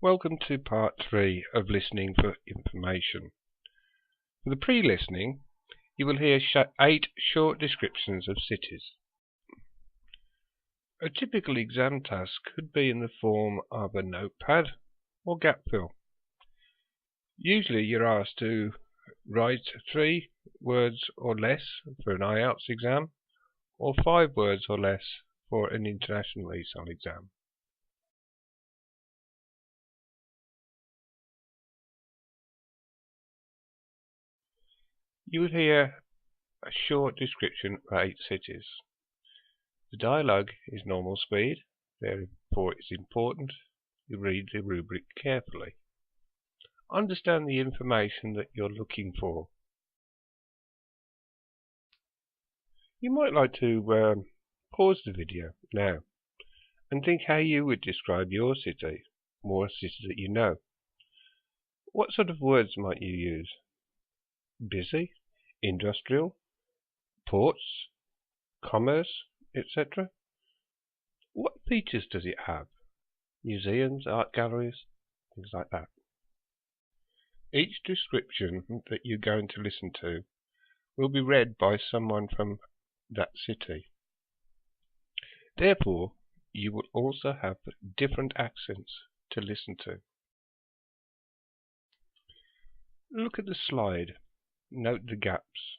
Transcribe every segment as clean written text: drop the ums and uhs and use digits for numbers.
Welcome to part 3 of Listening for Information. For the pre-listening, you will hear 8 short descriptions of cities. A typical exam task could be in the form of a notepad or gap fill. Usually you're asked to write 3 words or less for an IELTS exam, or 5 words or less for an international ESOL exam. You will hear a short description of 8 cities. The dialogue is normal speed, therefore it's important you read the rubric carefully. Understand the information that you're looking for. You might like to pause the video now and think how you would describe your city, or a city that you know. What sort of words might you use? Busy, industrial, ports, commerce, etc. What features does it have? Museums, art galleries, things like that. Each description that you're going to listen to will be read by someone from that city. Therefore, you will also have different accents to listen to. Look at the slide. Note the gaps.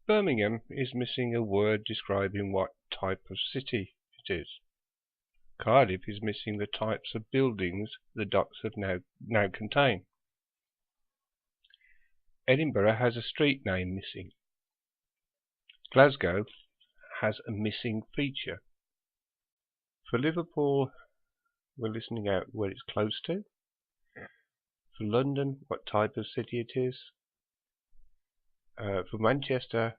Birmingham is missing a word describing what type of city it is. Cardiff is missing the types of buildings the docks have now contain. Edinburgh has a street name missing. Glasgow has a missing feature. For Liverpool, we're listening out where it's close to. For London, what type of city it is. For Manchester,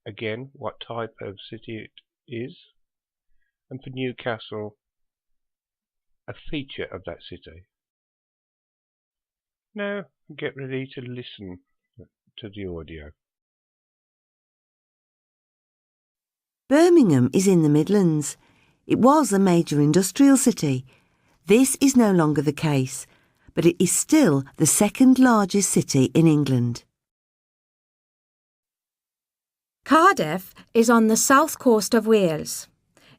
again, what type of city it is. And for Newcastle, a feature of that city. Now, get ready to listen to the audio. Birmingham is in the Midlands. It was a major industrial city. This is no longer the case, but it is still the second largest city in England. Cardiff is on the south coast of Wales.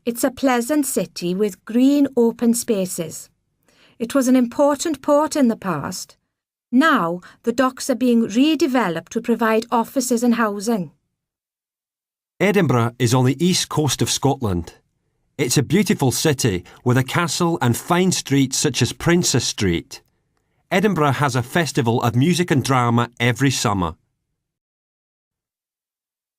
It's a pleasant city with green open spaces. It was an important port in the past. Now the docks are being redeveloped to provide offices and housing. Edinburgh is on the east coast of Scotland. It's a beautiful city with a castle and fine streets such as Princess Street. Edinburgh has a festival of music and drama every summer.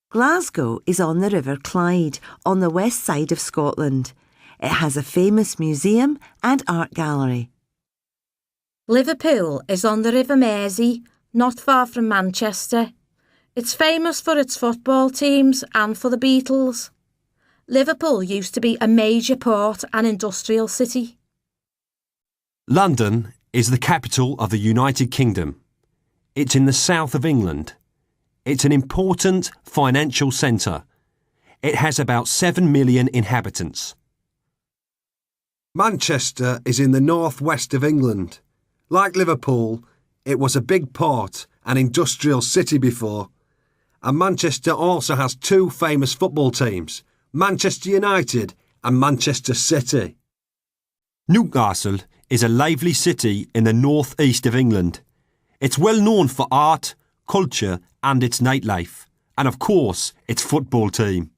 Glasgow is on the River Clyde, on the west side of Scotland. It has a famous museum and art gallery. Liverpool is on the River Mersey, not far from Manchester. It's famous for its football teams and for the Beatles. Liverpool used to be a major port and industrial city. London is the capital of the United Kingdom. It's in the south of England. It's an important financial centre. It has about 7 million inhabitants. Manchester is in the northwest of England. Like Liverpool, it was a big port and industrial city before. And Manchester also has 2 famous football teams, Manchester United and Manchester City. Newcastle is a lively city in the north-east of England. It's well known for art, culture and its nightlife, and of course its football team.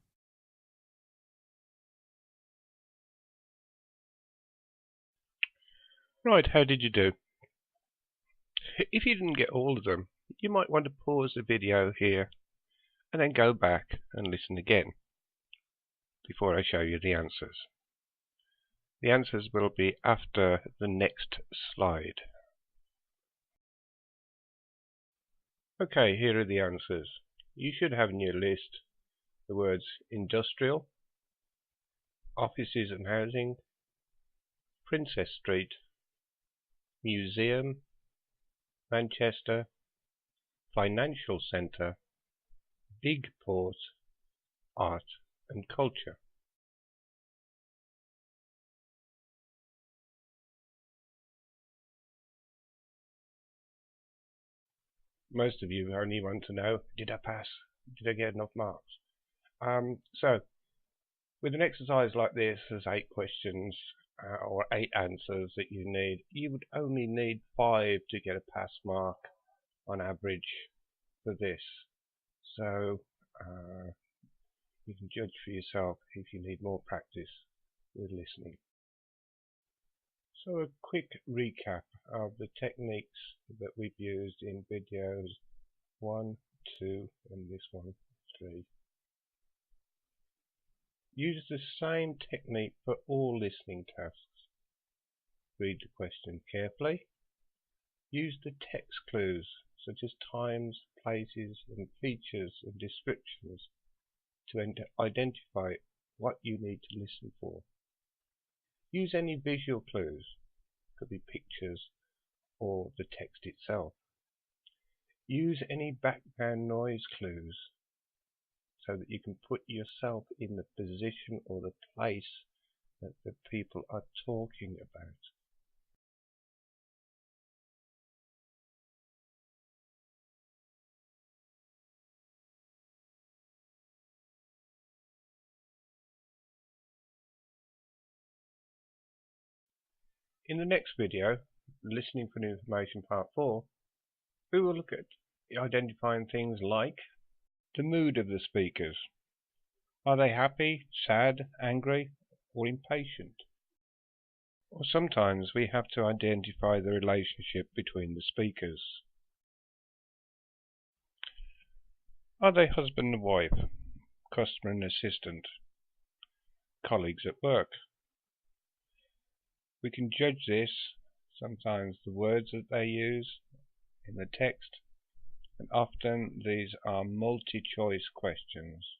Right, how did you do? If you didn't get all of them, you might want to pause the video here and then go back and listen again before I show you the answers. The answers will be after the next slide. Okay, here are the answers. You should have in your list the words industrial, offices and housing, Princess Street, museum, Manchester, financial centre, big port, art and culture. most of you only want to know, did I pass? Did I get enough marks? So, with an exercise like this, there's 8 questions or 8 answers that you need. You would only need 5 to get a pass mark on average for this. So, you can judge for yourself if you need more practice with listening. So a quick recap of the techniques that we've used in videos 1, 2 and this one 3. Use the same technique for all listening tasks. Read the question carefully. Use the text clues such as times, places and features and descriptions to identify what you need to listen for. Use any visual clues, could be pictures or the text itself. Use any background noise clues so that you can put yourself in the position or the place that the people are talking about. In the next video, Listening for Information Part 4, we will look at identifying things like the mood of the speakers. Are they happy, sad, angry, or impatient? Or sometimes we have to identify the relationship between the speakers. Are they husband and wife, customer and assistant, colleagues at work? We can judge this, sometimes the words that they use in the text, and often these are multi-choice questions,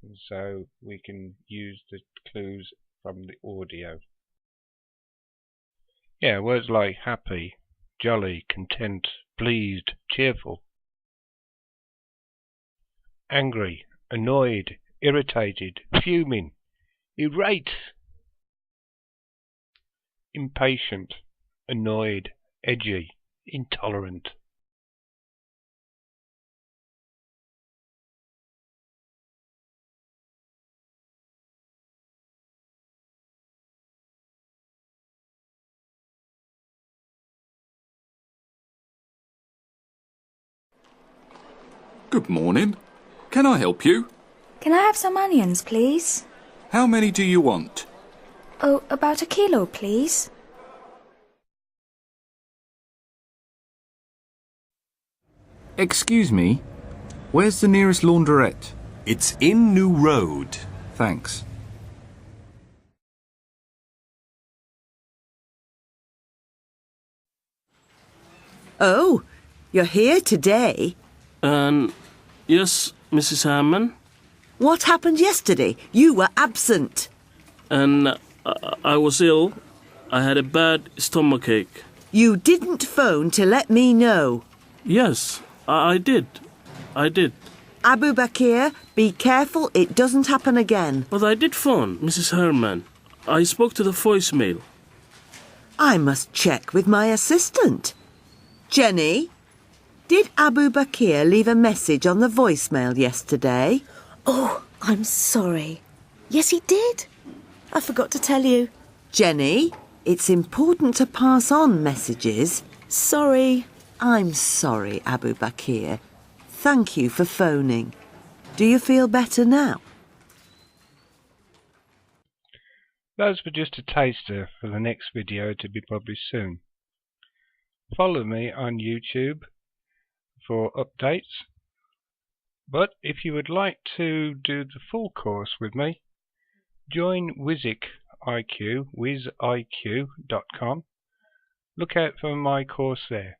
and so we can use the clues from the audio. Yeah, words like happy, jolly, content, pleased, cheerful. Angry, annoyed, irritated, fuming, irate. Impatient, annoyed, edgy, intolerant. Good morning. Can I help you? Can I have some onions, please? How many do you want? Oh, about 1 kilo, please. Excuse me, where's the nearest launderette? It's in New Road. Thanks. Oh, you're here today? Yes, Mrs. Hammond. What happened yesterday? You were absent. And I was ill. I had a bad stomachache. You didn't phone to let me know. Yes, I did. Abu Bakir, be careful it doesn't happen again. But I did phone, Mrs. Herman. I spoke to the voicemail. I must check with my assistant. Jenny, did Abu Bakir leave a message on the voicemail yesterday? Oh, I'm sorry. Yes, he did. I forgot to tell you. Jenny, it's important to pass on messages. Sorry. I'm sorry, Abu Bakir. Thank you for phoning. Do you feel better now? Those were just a taster for the next video to be published soon. Follow me on YouTube for updates. But if you would like to do the full course with me, join wiziq.com. Look out for my course there.